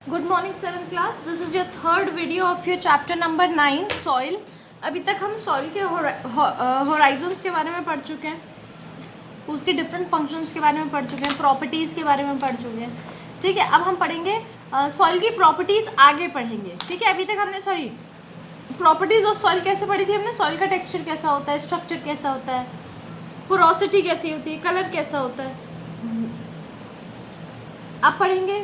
Good morning seventh class, this is your third video of your chapter number 9 soil. अभी तक हम soil के Horizons के बारे में पढ़ चुके हैं, उसके डिफरेंट फंक्शंस के बारे में पढ़ चुके हैं, प्रॉपर्टीज़ के बारे में पढ़ चुके हैं। ठीक है, अब हम पढ़ेंगे सॉइल की प्रॉपर्टीज़ आगे पढ़ेंगे। ठीक है, अभी तक हमने प्रॉपर्टीज़ ऑफ सॉइल कैसे पढ़ी थी हमने? सॉइल का टेक्सचर कैसा होता है, स्ट्रक्चर कैसा होता है, पोरोसिटी कैसी होती है, कलर कैसा होता है। अब पढ़ेंगे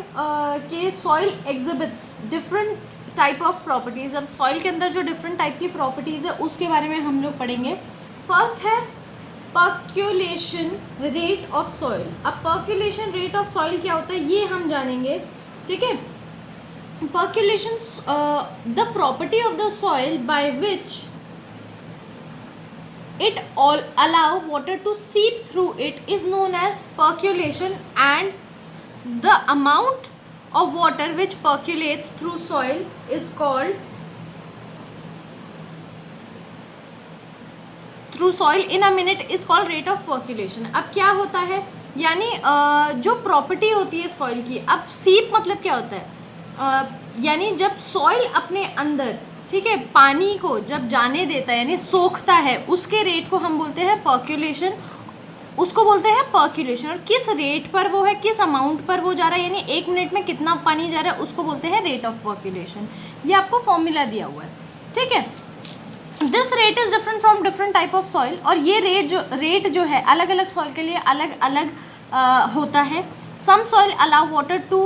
कि soil exhibits different type of properties. अब सॉइल के अंदर जो डिफरेंट टाइप की प्रॉपर्टीज़ है उसके बारे में हम लोग पढ़ेंगे। फर्स्ट है पर्क्यूलेशन रेट ऑफ सॉइल। अब पर्क्यूलेशन रेट ऑफ सॉइल क्या होता है ये हम जानेंगे। ठीक है, percolation the property of the soil by which it all allow water to seep through it is known as percolation, and the amount of water which percolates through soil is called through soil in a minute is called rate of percolation। अब क्या होता है, यानी जो property होती है soil की। अब सीप मतलब क्या होता है, यानी जब सॉइल अपने अंदर, ठीक है, पानी को जब जाने देता है यानी सोखता है, उसके रेट को हम बोलते हैं पर्क्यूलेशन, उसको बोलते हैं पर्क्यूलेशन। और किस रेट पर वो है, किस अमाउंट पर वो जा रहा है, यानी 1 मिनट में कितना पानी जा रहा है, उसको बोलते हैं रेट ऑफ पर्क्यूलेशन। ये आपको फॉर्मूला दिया हुआ है। ठीक है, this rate is different from different type of soil. और ये रेट जो है अलग अलग सॉइल के लिए अलग अलग होता है। Some soil allow water to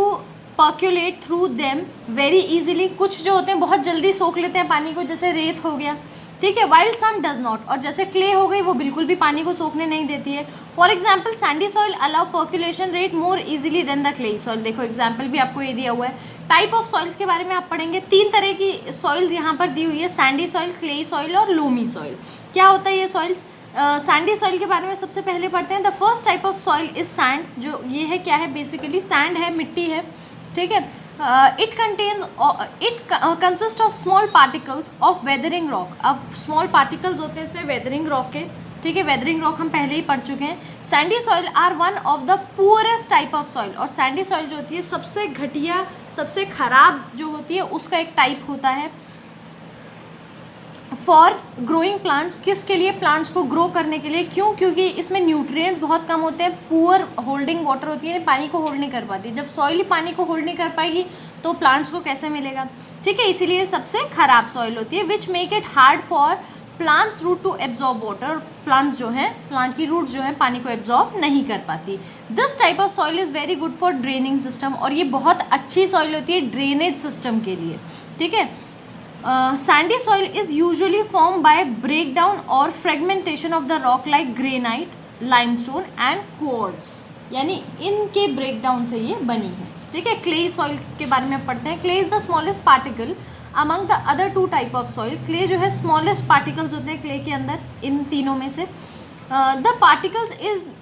percolate through them very easily. कुछ जो होते हैं बहुत जल्दी सोख लेते हैं पानी को, जैसे रेत हो गया। ठीक है, वाइल सम डज नॉट, और जैसे क्ले हो गई वो बिल्कुल भी पानी को सोखने नहीं देती है। For example sandy soil allow percolation rate more easily than the clay soil. देखो एग्जाम्पल भी आपको ये दिया हुआ है। टाइप ऑफ सॉइल्स के बारे में आप पढ़ेंगे। 3 तरह की सॉइल्स यहाँ पर दी हुई है, सैंडी सॉइल, क्ले सॉइल और लोमी सॉइल। क्या होता है ये सॉइल्स? सैंडी सॉइल के बारे में सबसे पहले पढ़ते हैं। The first type of soil is sand. जो ये है क्या है, बेसिकली सैंड है, मिट्टी है। ठीक है, it consist of small particles of weathering rock. अब स्मॉल पार्टिकल्स होते हैं इसमें वेदरिंग रॉक के। ठीक है, वेदरिंग रॉक हम पहले ही पढ़ चुके हैं। Sandy soil are one of the poorest type of soil. और सैंडी सॉइल जो होती है सबसे घटिया, सबसे खराब जो होती है उसका एक टाइप होता है फॉर ग्रोइंग प्लांट्स। किसके लिए? प्लांट्स को ग्रो करने के लिए। क्यों? क्योंकि इसमें न्यूट्रिएंट्स बहुत कम होते हैं, पुअर होल्डिंग वाटर होती है, पानी को होल्ड नहीं कर पाती। जब सॉइल ही पानी को होल्ड नहीं कर पाएगी तो प्लांट्स को कैसे मिलेगा? ठीक है, इसीलिए सबसे खराब सॉइल होती है। Which make it hard for plants root to absorb water. Plants जो है, प्लांट की रूट्स जो है पानी को एब्जॉर्ब नहीं कर पाती। This type of soil is very good for draining system. और ये बहुत अच्छी सॉइल होती है ड्रेनेज सिस्टम के लिए। ठीक है, sandy soil is usually form by breakdown और fragmentation of the rock like granite, limestone and quartz, यानी इनके ब्रेकडाउन से ये बनी है। ठीक है, क्ले सॉइल के बारे में पढ़ते हैं। Clay is the smallest particle among the other 2 type of soil. Clay जो है स्मॉलेस्ट पार्टिकल्स होते हैं क्ले के अंदर, इन तीनों में से। The particles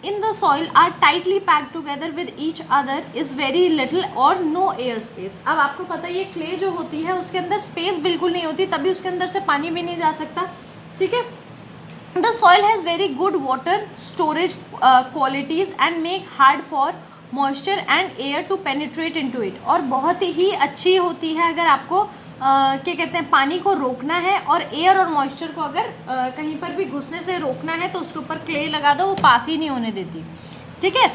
in the soil are tightly packed together with each other is very little or no air space। अब आपको पता है ये क्ले जो होती है उसके अंदर स्पेस बिल्कुल नहीं होती, तभी उसके अंदर से पानी भी नहीं जा सकता। ठीक है, the soil has very good water storage qualities and make hard for moisture and air to penetrate into it। और बहुत ही अच्छी होती है अगर आपको क्या कहते हैं, पानी को रोकना है और एयर और मॉइस्चर को अगर कहीं पर भी घुसने से रोकना है तो उसके ऊपर क्ले लगा दो, वो पास ही नहीं होने देती। ठीक है,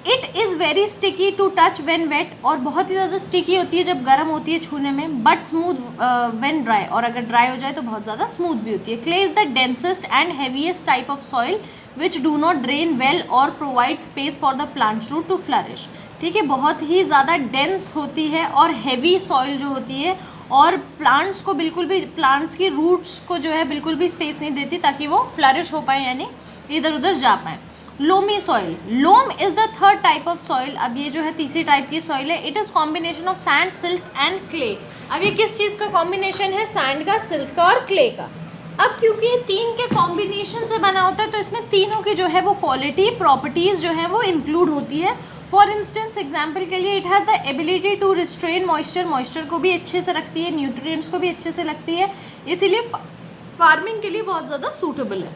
it is very sticky to touch when wet. और बहुत ही ज़्यादा स्टिकी होती है जब गर्म होती है छूने में। बट स्मूथ व्हेन ड्राई, और अगर ड्राई हो जाए तो बहुत ज़्यादा स्मूथ भी होती है। Clay is the densest and heaviest type of soil which do not drain well और provide space for the plants root to flourish. ठीक है, बहुत ही ज़्यादा डेंस होती है और हैवी सॉइल जो होती है, और प्लांट्स को बिल्कुल भी, प्लांट्स की रूट्स को जो है बिल्कुल भी स्पेस नहीं देती ताकि वो फ्लरिश हो पाए, यानी इधर उधर जा पाए। Loamy soil. Loam is the third type of soil. अब ये जो है तीसरी टाइप की सॉइल है। It is combination of sand, silt and clay. अब ये किस चीज़ का कॉम्बिनेशन है? सैंड का, सिल्ट का और क्ले का। अब क्योंकि ये 3 के कॉम्बिनेशन से बना होता है तो इसमें तीनों की जो है वो क्वालिटी, प्रॉपर्टीज़ जो है वो इंक्लूड होती है। फॉर इंस्टेंस, एग्जाम्पल के लिए, it has the ability to restrain moisture. Moisture को भी अच्छे से रखती है, न्यूट्रिएंट्स को भी अच्छे से रखती है, इसीलिए फार्मिंग के लिए बहुत ज़्यादा सूटेबल है।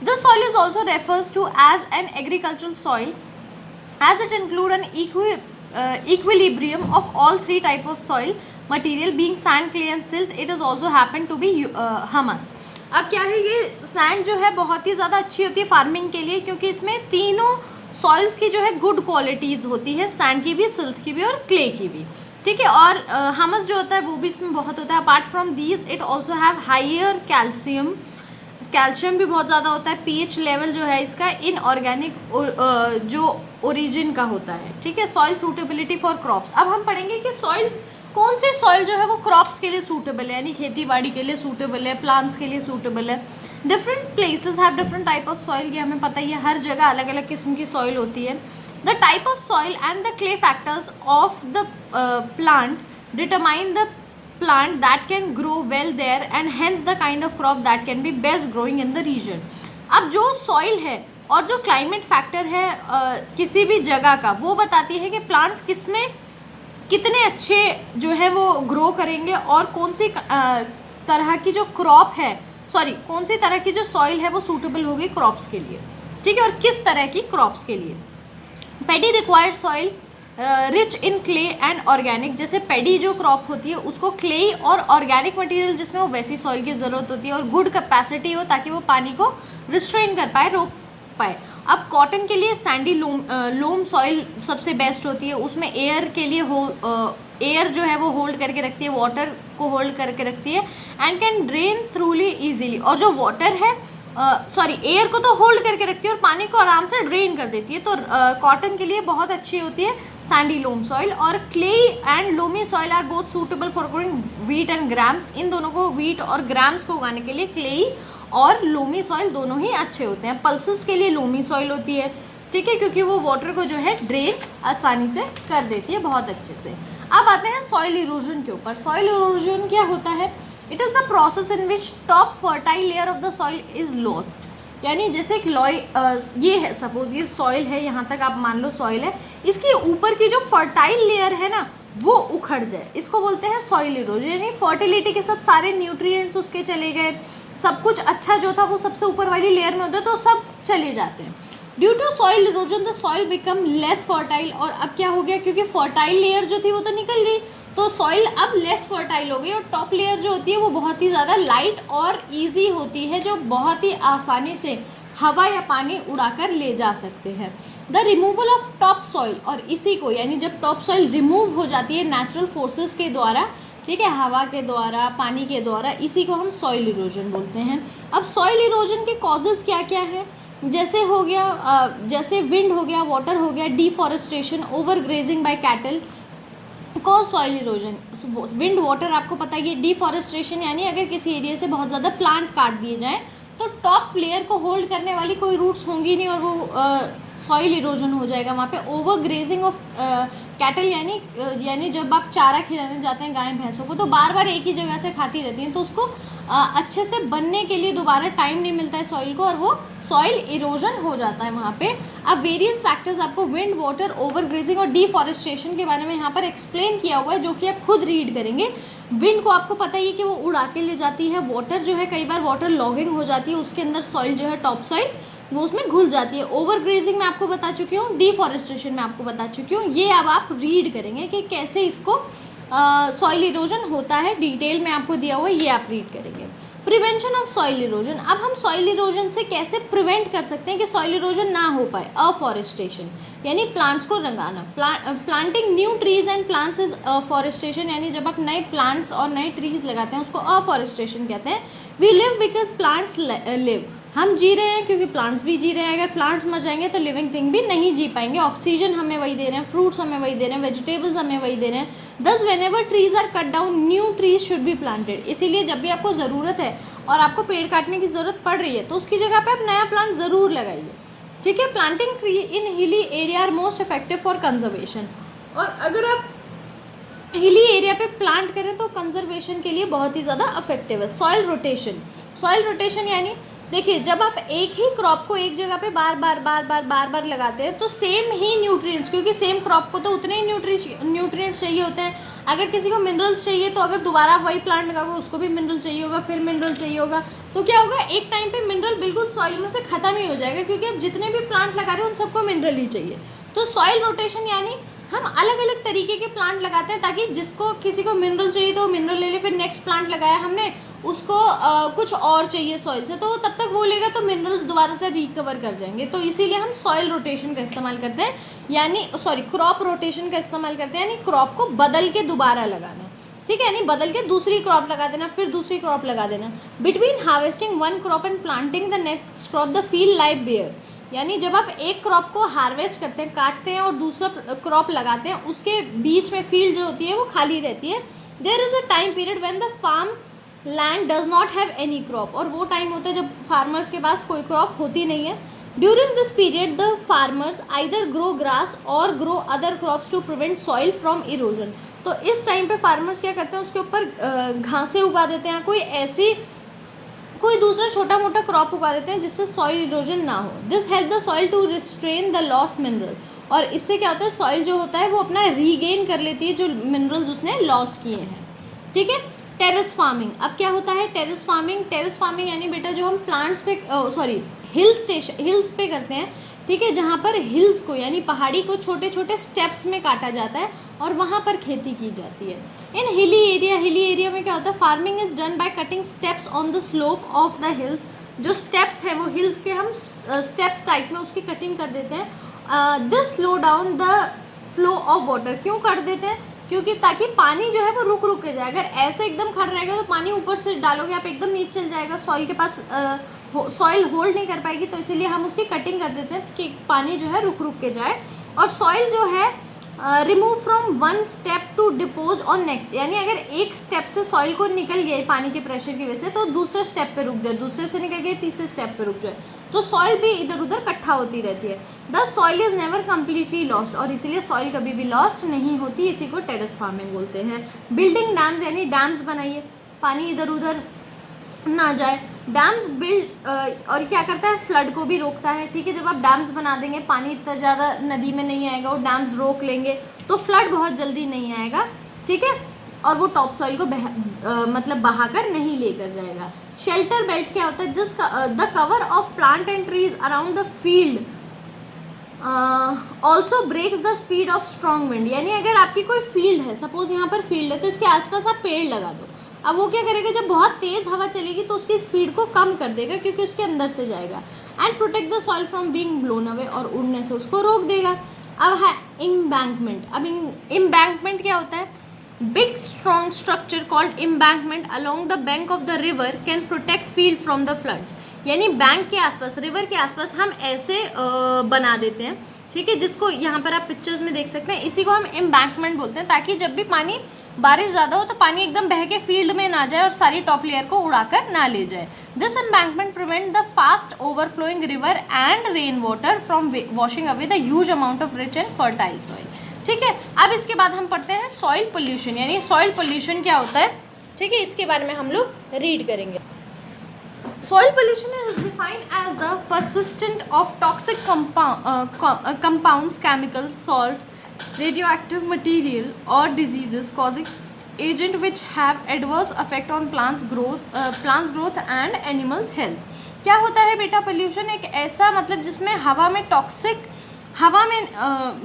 This soil is also refers to as an agricultural soil as it include an equilibrium of all three type of soil material being sand, clay and silt. It is also happen to be humus. अब क्या है, ये sand जो है बहुत ही ज़्यादा अच्छी होती है फार्मिंग के लिए, क्योंकि इसमें तीनों सॉइल्स की जो है गुड क्वालिटीज़ होती है, सैंड की भी, सिल्ट की भी और क्ले की भी, ठीक है। और हमस जो होता है वो भी इसमें बहुत होता है। Apart from these it also have higher calcium, calcium भी बहुत ज़्यादा होता है। पीएच लेवल जो है इसका इनऑर्गेनिक जो ओरिजिन का होता है, ठीक है। सॉइल सूटेबिलिटी फॉर क्रॉप्स, अब हम पढ़ेंगे कि सॉइल, कौन से सॉइल जो है वो क्रॉप्स के लिए सूटेबल है, यानी खेती बाड़ी के लिए सूटेबल है, प्लांट्स के लिए सूटेबल है। Different places have different type of soil, ये हमें पता ही है, हर जगह अलग अलग किस्म की सॉइल होती है। The type of soil and the clay factors of the plant determine the plant that can grow well there and hence the kind of crop that can be best growing in the region. अब जो soil है और जो climate factor है किसी भी जगह का, वो बताती है कि प्लांट्स किसमें कितने अच्छे जो है वो ग्रो करेंगे और कौन सी तरह की जो क्रॉप है, कौन सी तरह की जो सॉइल है वो सूटेबल होगी क्रॉप्स के लिए, ठीक है, और किस तरह की क्रॉप्स के लिए। Paddy required soil rich in clay and organic, जैसे पैडी जो क्रॉप होती है उसको क्ले और ऑर्गेनिक मटेरियल जिसमें वो वैसी सॉइल की ज़रूरत होती है, और गुड कैपेसिटी हो ताकि वो पानी को रिस्ट्रेन कर पाए, रोक पाए। अब कॉटन के लिए सैंडी लोम सॉइल सबसे बेस्ट होती है, उसमें एयर के लिए एयर जो है वो होल्ड करके रखती है, वाटर को होल्ड करके रखती है एंड कैन ड्रेन थ्रूली ईजीली, और जो वाटर है एयर को तो होल्ड करके रखती है और पानी को आराम से ड्रेन कर देती है। तो कॉटन के लिए बहुत अच्छी होती है सैंडी लोम सॉइल। और clay and loamy soil are both suitable for growing wheat and grams, इन दोनों को व्हीट और ग्राम्स को उगाने के लिए क्लेई और लोमी सॉइल दोनों ही अच्छे होते हैं। पल्सेस के लिए लोमी सॉइल होती है, ठीक है, क्योंकि वो वाटर को जो है ड्रेन आसानी से कर देती है बहुत अच्छे से। अब आते हैं सॉइल इरोजन के ऊपर। सॉइल इरोजन क्या होता है? It is the process in which top fertile layer of the soil is lost, यानी जैसे एक ये है, सपोज ये सॉइल है, यहाँ तक आप मान लो सॉइल है, इसके ऊपर की जो फर्टाइल लेयर है ना वो उखड़ जाए, इसको बोलते हैं सॉइल इरोजन। यानी फर्टिलिटी के साथ सारे न्यूट्रिएंट्स उसके चले गए, सब कुछ अच्छा जो था वो सबसे ऊपर वाली लेयर में होता है तो सब चले जाते हैं। Due to soil erosion the soil become less fertile, और अब क्या हो गया, क्योंकि फर्टाइल लेयर जो थी वो तो निकल गई, तो सॉइल अब लेस फर्टाइल हो गई, और टॉप लेयर जो होती है वो बहुत ही ज़्यादा लाइट और इजी होती है, जो बहुत ही आसानी से हवा या पानी उड़ाकर ले जा सकते हैं। The removal of top soil, और इसी को, यानी जब टॉप सॉइल रिमूव हो जाती है नेचुरल फोर्सेस के द्वारा, ठीक है, हवा के द्वारा, पानी के द्वारा, इसी को हम सॉइल इरोजन बोलते हैं। अब सॉइल इरोजन के कॉजेज़ क्या क्या हैं? जैसे हो गया, जैसे विंड हो गया, वाटर हो गया, deforestation, over grazing by cattle cause soil erosion. Wind, water आपको पता है, डिफॉरेस्टेशन यानी अगर किसी एरिया से बहुत ज़्यादा प्लांट काट दिए जाएँ तो टॉप लेयर को होल्ड करने वाली कोई रूट्स होंगी नहीं और वो सॉइल इरोजन हो जाएगा वहाँ पे। ओवर ग्रेजिंग ऑफ कैटल, यानी जब आप चारा खिलाने जाते हैं गाय भैंसों को तो बार बार एक ही जगह से खाती रहती हैं, तो उसको अच्छे से बनने के लिए दोबारा टाइम नहीं मिलता है सॉइल को, और वो सॉइल इरोजन हो जाता है वहाँ पे। अब वेरियस फैक्टर्स आपको विंड, वाटर, ओवर ग्रेजिंग और डिफॉरेस्टेशन के बारे में यहाँ पर एक्सप्लेन किया हुआ है, जो कि आप खुद रीड करेंगे। विंड को आपको पता ही है कि वो उड़ा के ले जाती है, वाटर जो है कई बार वाटर लॉगिंग हो जाती है, उसके अंदर सॉइल जो है टॉप सॉइल वो उसमें घुल जाती है। ओवर ग्रेजिंग में आपको बता चुकी हूँ, डिफॉरेस्टेशन में आपको बता चुकी हूँ। ये अब आप रीड करेंगे कि कैसे इसको सॉइल इरोजन होता है, डिटेल में आपको दिया हुआ है, ये आप रीड करेंगे। प्रिवेंशन ऑफ सॉइल इरोजन, अब हम सॉइल इरोजन से कैसे प्रिवेंट कर सकते हैं कि सॉइल इरोजन ना हो पाए? अफॉरेस्टेशन, यानी प्लांट्स को रंगाना। Planting new trees and plants is afforestation, यानी जब आप नए प्लांट्स और नए ट्रीज लगाते हैं उसको अफॉरेस्टेशन कहते हैं। We live because plants live, हम जी रहे हैं क्योंकि प्लांट्स भी जी रहे हैं। अगर प्लांट्स मर जाएंगे तो लिविंग थिंग भी नहीं जी पाएंगे। ऑक्सीजन हमें वही दे रहे हैं, फ्रूट्स हमें वही दे रहे हैं, वेजिटेबल्स हमें वही दे रहे हैं। Thus whenever trees are cut down new trees should be planted, इसीलिए जब भी आपको ज़रूरत है और आपको पेड़ काटने की ज़रूरत पड़ रही है तो उसकी जगह पे आप नया प्लांट ज़रूर लगाइए, ठीक है। Planting tree in hilly area are most effective for conservation, और अगर आप हिली एरिया पे प्लांट करें तो कंजर्वेशन के लिए बहुत ही ज़्यादा इफेक्टिव है। सॉइल रोटेशन, सॉइल रोटेशन यानी देखिए जब आप एक ही क्रॉप को एक जगह पे बार बार लगाते हैं तो सेम ही न्यूट्रिएंट्स, क्योंकि सेम क्रॉप को तो उतने ही न्यूट्रिएंट्स चाहिए होते हैं। अगर किसी को मिनरल्स चाहिए तो अगर दोबारा वही प्लांट लगाओगे उसको भी मिनरल चाहिए होगा, फिर मिनरल चाहिए होगा, तो क्या होगा, एक टाइम पे मिनरल बिल्कुल सॉइल में से ख़त्म ही हो जाएगा, क्योंकि अब जितने भी प्लांट लगा रहे हैं उन सबको मिनरल ही चाहिए। तो सॉइल रोटेशन यानी हम अलग अलग तरीके के प्लांट लगाते हैं ताकि जिसको किसी को मिनरल चाहिए तो मिनरल ले ले, फिर नेक्स्ट प्लांट लगाया हमने उसको कुछ और चाहिए सॉइल से, तो तब तक वो लेगा तो मिनरल्स दोबारा से रिकवर कर जाएंगे। तो इसीलिए हम सॉइल रोटेशन का इस्तेमाल करते हैं, यानी क्रॉप रोटेशन का इस्तेमाल करते हैं, यानी क्रॉप को बदल के दोबारा लगाना, ठीक है, यानी बदल के दूसरी क्रॉप लगा देना, फिर दूसरी क्रॉप लगा देना। Between harvesting one crop and planting the next crop the field lie bare, यानी जब आप एक क्रॉप को हार्वेस्ट करते हैं, काटते हैं और दूसरा क्रॉप लगाते हैं, उसके बीच में फील्ड जो होती है वो खाली रहती है। There is a time period when the farm land does not have any crop, और वो टाइम होता है जब फार्मर्स के पास कोई क्रॉप होती नहीं है। During this period the farmers either grow grass or grow other crops to prevent soil from erosion. तो इस टाइम पे फार्मर्स क्या करते हैं, उसके ऊपर घासें उगा देते हैं, कोई दूसरा छोटा मोटा क्रॉप उगा देते हैं जिससे सॉइल इरोजन ना हो। This help the soil to restrain the loss mineral, और इससे क्या होता है, सॉइल जो होता है वो अपना रीगेन कर लेती है जो मिनरल्स उसने लॉस किए हैं, ठीक है। टेरेस फार्मिंग, अब क्या होता है टेरेस फार्मिंग यानी बेटा जो हम प्लांट्स पे हिल्स पे करते हैं, ठीक है, जहाँ पर हिल्स को यानी पहाड़ी को छोटे छोटे स्टेप्स में काटा जाता है और वहाँ पर खेती की जाती है। इन हिली एरिया में क्या होता है, farming is done by cutting steps on the slope of the hills. जो स्टेप्स हैं वो हिल्स के हम स्टेप्स टाइप में उसकी कटिंग कर देते हैं। This slow down the flow of water, क्यों कर देते हैं, क्योंकि ताकि पानी जो है वो रुक के जाए। अगर ऐसे एकदम खड़ा रहेगा तो पानी ऊपर से डालोगे आप एकदम नीचे चल जाएगा, सॉइल के पास सॉइल होल्ड नहीं कर पाएगी, तो इसीलिए हम उसकी कटिंग कर देते हैं कि पानी जो है रुक के जाए। और सॉइल जो है remove from one step to deposit on next, यानी अगर एक स्टेप से सॉइल को निकल गया पानी के प्रेशर की वजह से तो दूसरे स्टेप पे रुक जाए, दूसरे से निकल गए तीसरे स्टेप पे रुक जाए, तो सॉइल भी इधर उधर इकट्ठा होती रहती है। The soil is never completely lost, और इसीलिए सॉइल कभी भी लॉस्ट नहीं होती, इसी को टेरेस फार्मिंग बोलते हैं। बिल्डिंग डैम्स, यानी डैम्स बनाइए, पानी इधर उधर ना जाए। डैम्स बिल्ड और क्या करता है, फ्लड को भी रोकता है, ठीक है। जब आप डैम्स बना देंगे पानी इतना ज़्यादा नदी में नहीं आएगा, वो डैम्स रोक लेंगे तो फ्लड बहुत जल्दी नहीं आएगा, ठीक है, और वो टॉप सॉइल को मतलब बहाकर नहीं लेकर जाएगा। शेल्टर बेल्ट क्या होता है, this the cover of plant and trees around the field also breaks the speed of strong wind, यानी अगर आपकी कोई फील्ड है, सपोज यहाँ पर फील्ड है, तो इसके आसपास आप पेड़ लगा दो, अब वो क्या करेगा, जब बहुत तेज़ हवा चलेगी तो उसकी स्पीड को कम कर देगा क्योंकि उसके अंदर से जाएगा। And protect the soil from being blown away, और उड़ने से उसको रोक देगा। अब है एम्बैंकमेंट। अब एम्बैंकमेंट क्या होता है, big strong structure called embankment along the bank of the river can protect field from the floods, यानी बैंक के आसपास, रिवर के आसपास हम ऐसे बना देते हैं, ठीक है, जिसको यहाँ पर आप पिक्चर्स में देख सकते हैं, इसी को हम एम्बैंकमेंट बोलते हैं, ताकि जब भी पानी बारिश ज़्यादा हो तो पानी एकदम बह के फील्ड में ना जाए और सारी टॉप लेयर को उड़ाकर ना ले जाए। This embankment prevent the fast overflowing river and rain water from washing away the huge amount of rich and fertile soil, ठीक है। अब इसके बाद हम पढ़ते हैं सॉइल पोल्यूशन, यानी सॉइल पोल्यूशन क्या होता है, ठीक है, इसके बारे में हम लोग रीड करेंगे। Soil pollution is defined as the persistence of toxic compounds, chemicals, salt, radioactive material, or diseases causing agent which have adverse effect on plants growth and animals health। क्या होता है बेटा पोल्यूशन, एक ऐसा मतलब जिसमें हवा में टॉक्सिक, हवा में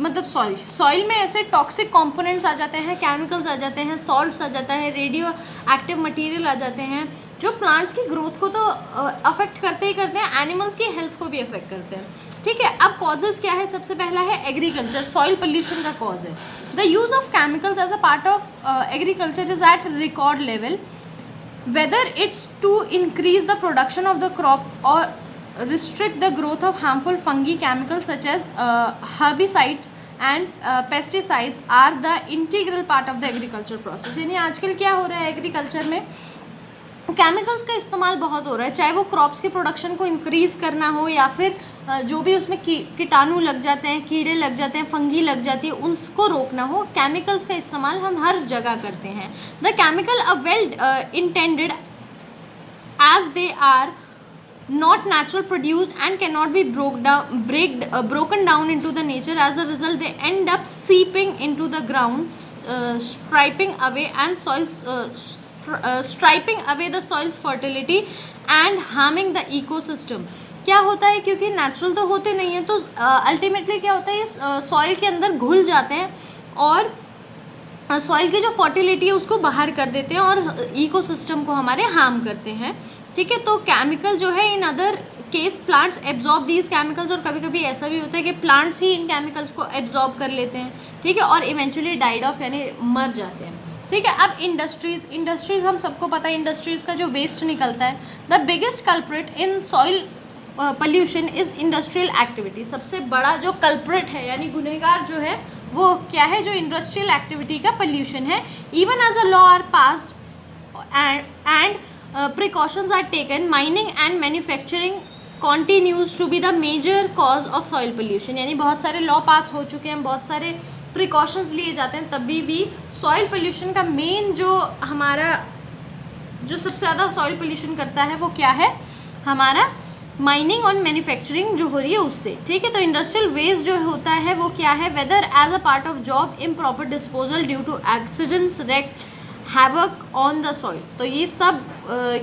मतलब सॉइल में ऐसे टॉक्सिक कंपोनेंट्स आ जाते हैं, केमिकल्स आ जाते हैं, सॉल्ट्स आ जाता है, रेडियो एक्टिव मटेरियल आ जाते हैं, जो प्लांट्स की ग्रोथ को तो अफेक्ट करते ही करते हैं, एनिमल्स की हेल्थ को भी अफेक्ट करते हैं, ठीक है। अब कॉजेज़ क्या है, सबसे पहला है एग्रीकल्चर, सॉइल पोल्यूशन का कॉज है the use of chemicals as a part of agriculture is at record level, whether it's to increase the production of the crop और restrict the growth of harmful fungi, chemicals such as herbicides and pesticides are the integral part of the agriculture process। यानी आजकल क्या हो रहा है agriculture में, chemicals का इस्तेमाल बहुत हो रहा है, चाहे वो क्रॉप्स के प्रोडक्शन को इंक्रीज़ करना हो या फिर जो भी उसमें कीटाणु लग जाते हैं, कीड़े लग जाते हैं, फंगी लग जाती है, उनको रोकना हो, केमिकल्स का इस्तेमाल हम हर जगह करते हैं। The chemical a well intended as they are not natural produced and cannot be broken down into the nature, as a result they end up seeping into the ground, striping away the soil's fertility and harming the ecosystem। क्या होता है, क्योंकि natural तो होते नहीं है तो ultimately क्या होता है, इस सॉइल के अंदर घुल जाते हैं, और सॉइल की जो फर्टिलिटी है उसको बाहर कर देते हैं और इकोसिस्टम को हमारे हार्म करते हैं, ठीक है। तो केमिकल जो है in other case plants absorb these chemicals, और कभी कभी ऐसा भी होता है कि प्लांट्स ही इन केमिकल्स को एब्जॉर्ब कर लेते हैं, ठीक है, और इवेंचुअली डाइड ऑफ यानी मर जाते हैं, ठीक है। अब इंडस्ट्रीज हम सबको पता है इंडस्ट्रीज का जो वेस्ट निकलता है, the biggest culprit in soil pollution is industrial activity. सबसे बड़ा जो कल्प्रिट है यानी गुनहगार जो है वो क्या है, जो इंडस्ट्रियल एक्टिविटी का पोल्यूशन है। Even as a law are passed and precautions are taken, mining and manufacturing continues to be the major cause of soil pollution। यानी बहुत सारे लॉ पास हो चुके हैं, बहुत सारे प्रिकॉशंस लिए जाते हैं, तभी भी सॉइल पोल्यूशन का मेन जो हमारा जो सबसे ज़्यादा सॉइल पोल्यूशन करता है वो क्या है, हमारा माइनिंग और मैन्युफैक्चरिंग जो हो रही है उससे, ठीक है। तो इंडस्ट्रियल वेस्ट जो होता है वो क्या है, whether as a part of job, improper disposal due to accidents, wreak havoc on the soil. तो ये सब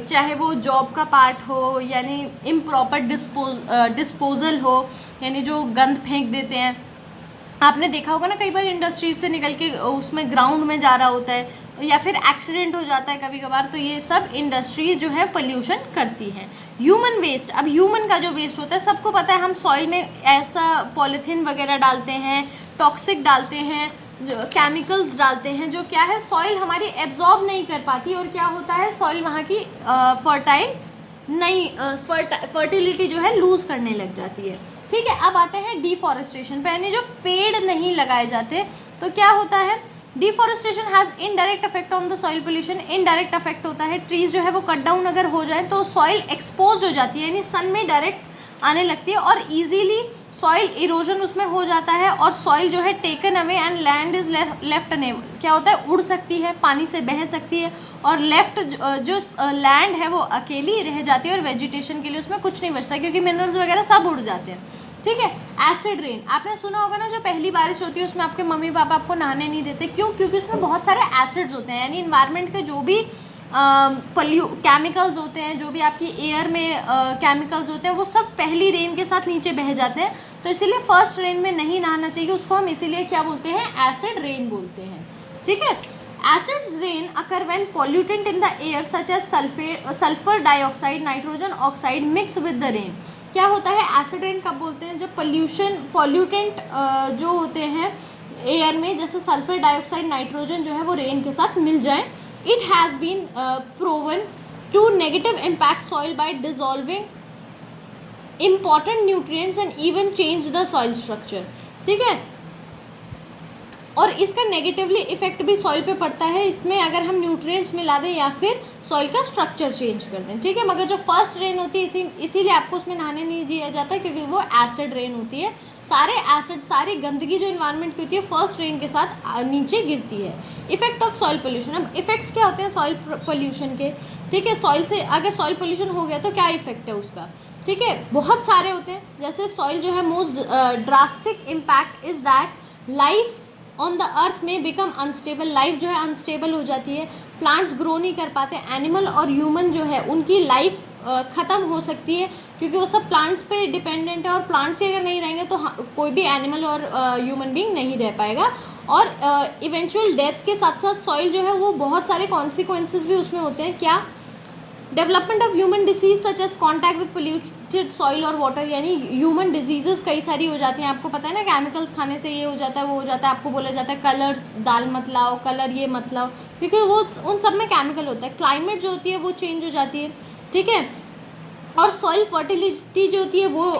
चाहे वो जॉब का पार्ट हो यानी इम्प्रॉपर डिस्पोजल हो, यानी जो गंद फेंक देते हैं, आपने देखा होगा ना कई बार इंडस्ट्रीज से निकल के उसमें ग्राउंड में जा रहा होता है या फिर एक्सीडेंट हो जाता है कभी कभार, तो ये सब इंडस्ट्रीज जो है पोल्यूशन करती हैं। ह्यूमन वेस्ट, अब ह्यूमन का जो वेस्ट होता है सबको पता है, हम सॉइल में ऐसा पॉलीथीन वगैरह डालते हैं, टॉक्सिक डालते हैं, जो केमिकल्स डालते हैं, जो क्या है सॉइल हमारी एब्जॉर्ब नहीं कर पाती, और क्या होता है सॉइल वहाँ की फर्टाइल नहीं फर्टिलिटी जो है लूज़ करने लग जाती है, ठीक है। अब आते हैं डिफॉरेस्टेशन पे, यानी जो पेड़ नहीं लगाए जाते तो क्या होता है, deforestation has indirect effect on the soil pollution. Indirect effect होता है, ट्रीज जो है वो कट डाउन अगर हो जाए तो सॉइल एक्सपोज हो जाती है, यानी सन में डायरेक्ट आने लगती है और ईजीली सॉइल इरोजन उसमें हो जाता है, और सॉइल जो है taken away and land is left unable, क्या होता है उड़ सकती है, पानी से बह सकती है, और लेफ्ट जो लैंड है वो अकेली रह जाती है और वेजिटेशन के लिए उसमें कुछ नहीं बचता क्योंकि मिनरल्स वगैरह सब उड़ जाते हैं, ठीक है। एसिड रेन, आपने सुना होगा ना, जो पहली बारिश होती है उसमें आपके मम्मी पापा आपको नहाने नहीं देते, क्यों, क्योंकि उसमें बहुत सारे एसिड्स होते हैं, यानी इन्वायरमेंट के जो भी केमिकल्स होते हैं, जो भी आपकी एयर में केमिकल्स होते हैं वो सब पहली रेन के साथ नीचे बह जाते हैं, तो इसीलिए फर्स्ट रेन में नहीं नहाना चाहिए, उसको हम इसीलिए क्या बोलते हैं, एसिड रेन बोलते हैं, ठीक है। Acids rain occur when pollutant in the air such as sulphur dioxide, nitrogen oxide mix with the rain. क्या होता है एसिड रेन कब बोलते हैं, जब पॉल्यूटेंट जो होते हैं एयर में, जैसे सल्फर डाइऑक्साइड, नाइट्रोजन जो है वो रेन के साथ मिल जाए। It has been proven to negative impact soil by dissolving important nutrients and even change the soil structure, ठीक है। और इसका नेगेटिवली इफेक्ट भी सॉइल पे पड़ता है, इसमें अगर हम न्यूट्रिएंट्स मिला दें या फिर सॉइल का स्ट्रक्चर चेंज कर दें, ठीक है। मगर जो फर्स्ट रेन होती है इसीलिए आपको उसमें नहाने नहीं दिया जाता क्योंकि वो एसिड रेन होती है, सारे एसिड सारी गंदगी जो इन्वायरमेंट की होती है फर्स्ट रेन के साथ नीचे गिरती है। इफेक्ट ऑफ सॉइल पोल्यूशन, अब इफेक्ट्स क्या होते हैं सॉइल पोल्यूशन के, ठीक है। सॉइल से अगर सॉइल पोल्यूशन हो गया तो क्या इफेक्ट है उसका, ठीक है, बहुत सारे होते हैं। जैसे सॉइल जो है most drastic impact is that life on the earth में बिकम अनस्टेबल, लाइफ जो है अनस्टेबल हो जाती है, प्लांट्स ग्रो नहीं कर पाते, एनिमल और ह्यूमन जो है उनकी लाइफ ख़त्म हो सकती है क्योंकि वो सब प्लांट्स पे डिपेंडेंट है, और प्लांट्स ही अगर नहीं रहेंगे तो कोई भी एनिमल और ह्यूमन बीइंग नहीं रह पाएगा, और इवेंचुअल डेथ के साथ साथ सॉइल जो है वो बहुत सारे कॉन्सिक्वेंसेस भी उसमें होते हैं। क्या, development of human disease such as contact with polluted soil और वाटर, यानी ह्यूमन डिजीजेस कई सारी हो जाती हैं, आपको पता है ना, केमिकल्स खाने से ये हो जाता है वो हो जाता है, आपको बोला जाता है कलर दाल मत लाओ, कलर ये मत लाओ, क्योंकि वो उन सब में केमिकल होता है। क्लाइमेट जो होती है वो चेंज हो जाती है, ठीक है, और सॉइल फर्टिलिटी जो होती है वो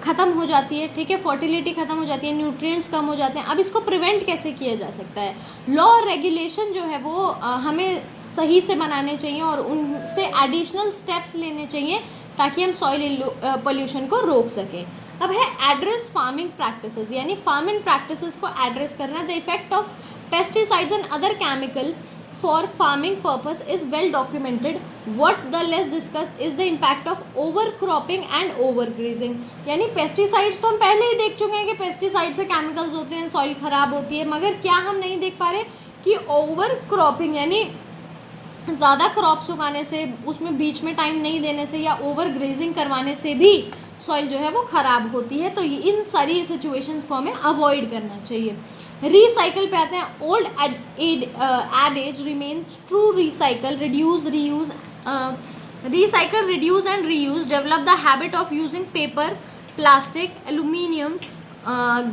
ख़त्म हो जाती है, ठीक है, फर्टिलिटी ख़त्म हो जाती है, न्यूट्रिएंट्स कम हो जाते हैं। अब इसको प्रिवेंट कैसे किया जा सकता है, लॉ और रेगुलेशन जो है वो हमें सही से बनाने चाहिए और उनसे एडिशनल स्टेप्स लेने चाहिए ताकि हम सॉइल पोल्यूशन को रोक सकें। अब है एड्रेस फार्मिंग प्रैक्टिसेस, यानी फार्मिंग प्रैक्टिसेस को एड्रेस करना। The effect of pesticides and other chemical for farming purpose is well documented. What the less discussed is the impact of overcropping and overgrazing, यानी pesticides तो हम पहले ही देख चुके हैं कि पेस्टिसाइड से केमिकल्स होते हैं, सॉइल ख़राब होती है, मगर क्या हम नहीं देख पा रहे कि ओवर क्रॉपिंग यानी ज़्यादा क्रॉप्स उगाने से, उसमें बीच में टाइम नहीं देने से या ओवर ग्रेजिंग करवाने से भी सॉइल जो है वो ख़राब होती है। तो इन सारी सिचुएशंस को हमें अवॉइड करना चाहिए। रिसाइकल पे आते हैं। Old adage remains true, recycle, reduce, reuse, recycle, reduce and reuse, develop the habit of using paper, plastic, aluminium,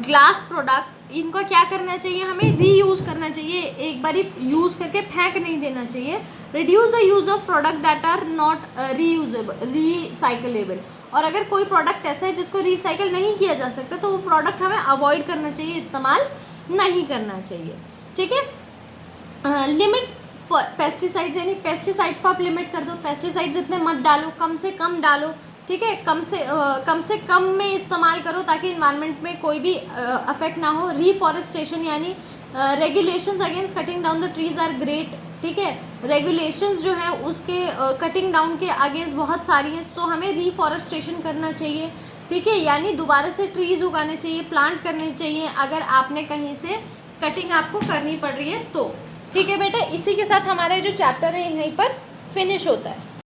glass products. इनका क्या करना चाहिए, हमें रीयूज़ करना चाहिए, एक बार यूज़ करके फेंक नहीं देना चाहिए। Reduce the use of product that are not reusable, recyclable. और अगर कोई प्रोडक्ट ऐसा है जिसको रिसाइकल नहीं किया जा सकता तो वो प्रोडक्ट हमें अवॉइड करना चाहिए, इस्तेमाल नहीं करना चाहिए। ठीक है। लिमिट पेस्टिसाइड्स, यानी पेस्टिसाइड्स को आप लिमिट कर दो, पेस्टिसाइड्स इतने मत डालो, कम से कम डालो। ठीक है, कम से कम में इस्तेमाल करो ताकि इन्वायरमेंट में कोई भी अफेक्ट ना हो। रीफॉरेस्टेशन यानी regulations against cutting down the trees are great. ठीक है, रेगुलेशंस जो है उसके कटिंग डाउन के अगेंस्ट बहुत सारी हैं, सो हमें रीफॉरेस्टेशन करना चाहिए। ठीक है, यानी दोबारा से ट्रीज उगाने चाहिए, प्लांट करने चाहिए अगर आपने कहीं से कटिंग आपको करनी पड़ रही है तो। ठीक है बेटा, इसी के साथ हमारा जो चैप्टर है यहीं पर फिनिश होता है।